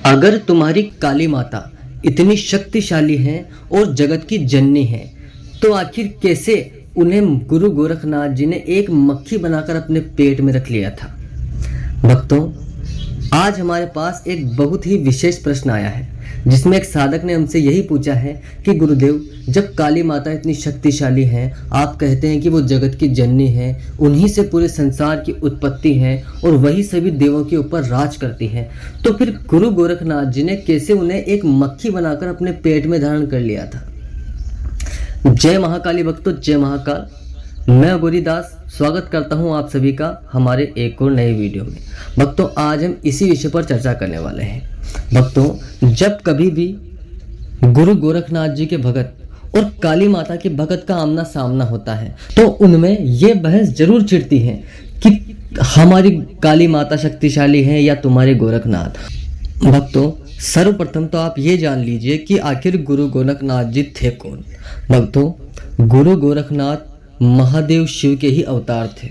अगर तुम्हारी काली माता इतनी शक्तिशाली है और जगत की जननी है, तो आखिर कैसे उन्हें गुरु गोरखनाथ जी ने एक मक्खी बनाकर अपने पेट में रख लिया था। भक्तों, आज हमारे पास एक बहुत ही विशेष प्रश्न आया है, जिसमें एक साधक ने हमसे यही पूछा है कि गुरुदेव, जब काली माता इतनी शक्तिशाली है, आप कहते हैं कि वो जगत की जननी है, उन्हीं से पूरे संसार की उत्पत्ति है और वही सभी देवों के ऊपर राज करती है, तो फिर गुरु गोरखनाथ जी ने कैसे उन्हें एक मक्खी बनाकर अपने पेट में धारण कर लिया था। जय महाकाली भक्तों, जय महाकाल। मैं गौरीदास स्वागत करता हूं आप सभी का हमारे एक और नए वीडियो में। भक्तों, आज हम इसी विषय पर चर्चा करने वाले हैं। भक्तों, जब कभी भी गुरु गोरखनाथ जी के भगत और काली माता के भगत का आमना सामना होता है, तो उनमें ये बहस जरूर छिड़ती है कि हमारी काली माता शक्तिशाली है या तुम्हारे गोरखनाथ। भक्तों, सर्वप्रथम तो आप ये जान लीजिए कि आखिर गुरु गोरखनाथ जी थे कौन। भक्तों, गुरु गोरखनाथ महादेव शिव के ही अवतार थे।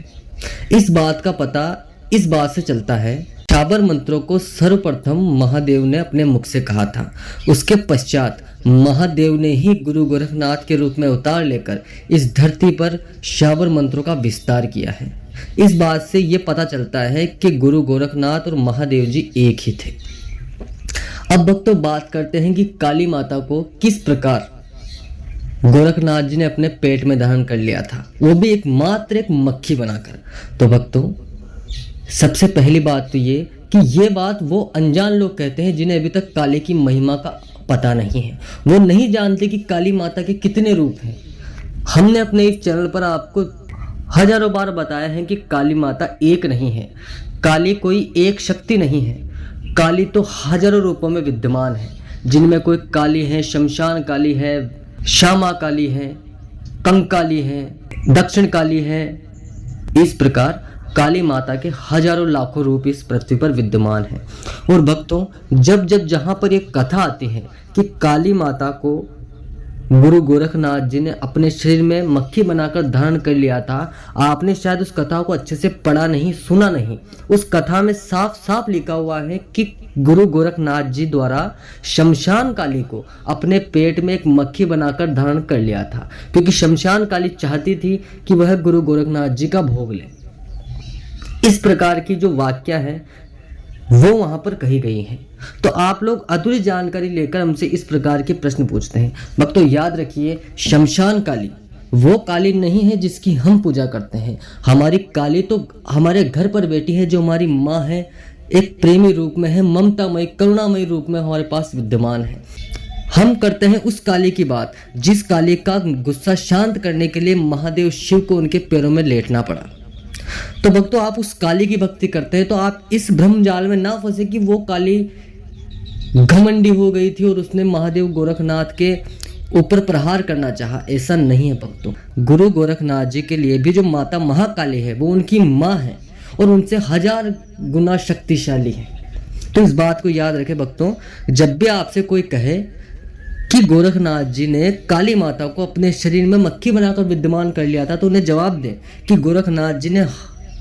इस बात का पता इस बात से चलता है, शाबर मंत्रों को सर्वप्रथम महादेव ने अपने मुख से कहा था। उसके पश्चात महादेव ने ही गुरु गोरखनाथ के रूप में अवतार लेकर इस धरती पर शाबर मंत्रों का विस्तार किया है। इस बात से ये पता चलता है कि गुरु गोरखनाथ और महादेव जी एक ही थे। अब भक्तों, बात करते हैं कि काली माता को किस प्रकार गोरखनाथ जी ने अपने पेट में धारण कर लिया था, वो भी एक मक्खी बनाकर। तो भक्तों, सबसे पहली बात तो ये कि ये बात वो अनजान लोग कहते हैं जिन्हें अभी तक काली की महिमा का पता नहीं है। वो नहीं जानते कि काली माता के कितने रूप हैं। हमने अपने इस चैनल पर आपको हजारों बार बताया है कि काली माता एक नहीं है, काली कोई एक शक्ति नहीं है। काली तो हजारों रूपों में विद्यमान है, जिनमें कोई काली है शमशान काली है, श्यामा काली है, कंकाली है, दक्षिण काली है। इस प्रकार काली माता के हजारों लाखों रूप इस पृथ्वी पर विद्यमान है। और भक्तों, जब जब जहां पर एक कथा आती है कि काली माता को गुरु गोरखनाथ जी ने अपने शरीर में मक्खी बनाकर धारण कर लिया था, आपने शायद उस कथा को अच्छे से पढ़ा नहीं, सुना नहीं। उस कथा में साफ साफ लिखा हुआ है कि गुरु गोरखनाथ जी द्वारा शमशान काली को अपने पेट में एक मक्खी बनाकर धारण कर लिया था, क्योंकि शमशान काली चाहती थी कि वह गुरु गोरखनाथ जी का भोग ले। इस प्रकार की जो वाक्य है वो वहां पर कही गई है। तो आप लोग अधूरी जानकारी लेकर हमसे इस प्रकार के प्रश्न पूछते हैं। भक्तों, याद रखिए, शमशान काली वो काली नहीं है जिसकी हम पूजा करते हैं। हमारी काली तो हमारे घर पर बैठी है, जो हमारी माँ है, एक प्रेमी रूप में है, ममतामयी करुणामयी रूप में हमारे पास विद्यमान है। हम करते हैं उस काली की बात जिस काली का गुस्सा शांत करने के लिए महादेव शिव को उनके पैरों में लेटना पड़ा। तो भक्तों, आप उस काली की भक्ति करते हैं तो आप इस भ्रम जाल में ना फंसे कि वो काली घमंडी हो गई थी और उसने महादेव गोरखनाथ के ऊपर प्रहार करना चाहा। ऐसा नहीं है भक्तों। गुरु गोरखनाथ जी के लिए भी जो माता महाकाली है वो उनकी माँ है और उनसे 1000 गुना शक्तिशाली है। तो इस बात को याद रखें भक्तों। जब भी आपसे कोई कहे कि गोरखनाथ जी ने काली माता को अपने शरीर में मक्खी बनाकर विद्यमान कर लिया था, तो उन्हें जवाब दें कि गोरखनाथ जी ने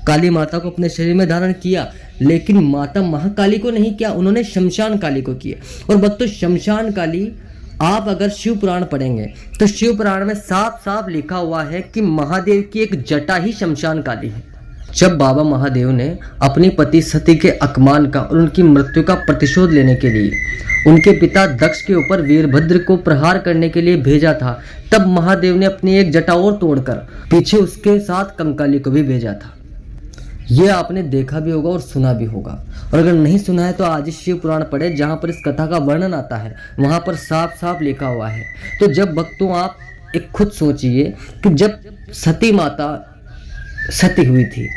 काली माता को अपने शरीर में धारण किया, लेकिन माता महाकाली को नहीं किया, उन्होंने शमशान काली को किया। और भक्तों, शमशान काली आप अगर शिव पुराण पढ़ेंगे तो शिव पुराण में साफ साफ लिखा हुआ है कि महादेव की एक जटा ही शमशान काली है। जब बाबा महादेव ने अपनी पति सती के अपमान का और उनकी मृत्यु का प्रतिशोध लेने के लिए उनके पिता दक्ष के ऊपर वीरभद्र को प्रहार करने के लिए भेजा था, तब महादेव ने अपनी एक जटा और तोड़कर पीछे उसके साथ कंकाली को भी भेजा था। ये आपने देखा भी होगा और सुना भी होगा। और अगर नहीं सुना है तो आज इस शिव पुराण पढ़े, जहां पर इस कथा का वर्णन आता है, वहां पर साफ साफ लिखा हुआ है। तो जब भक्तों, आप एक खुद सोचिए कि जब सती माता सती हुई थी,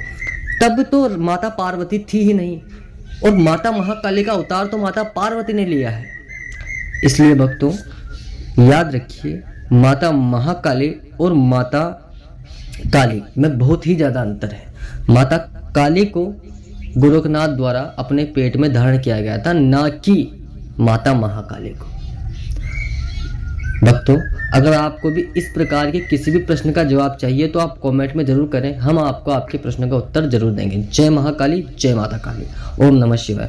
तब तो माता पार्वती थी ही नहीं, और माता महाकाली का अवतार तो माता पार्वती ने लिया है। इसलिए भक्तों, याद रखिए, माता महाकाली और माता काली में बहुत ही ज्यादा अंतर है। माता काली को गोरखनाथ द्वारा अपने पेट में धारण किया गया था, ना कि माता महाकाली को। भक्तों, अगर आपको भी इस प्रकार के किसी भी प्रश्न का जवाब चाहिए तो आप कमेंट में जरूर करें, हम आपको आपके प्रश्न का उत्तर जरूर देंगे। जय महाकाली, जय माता काली। ओम नमः शिवाय।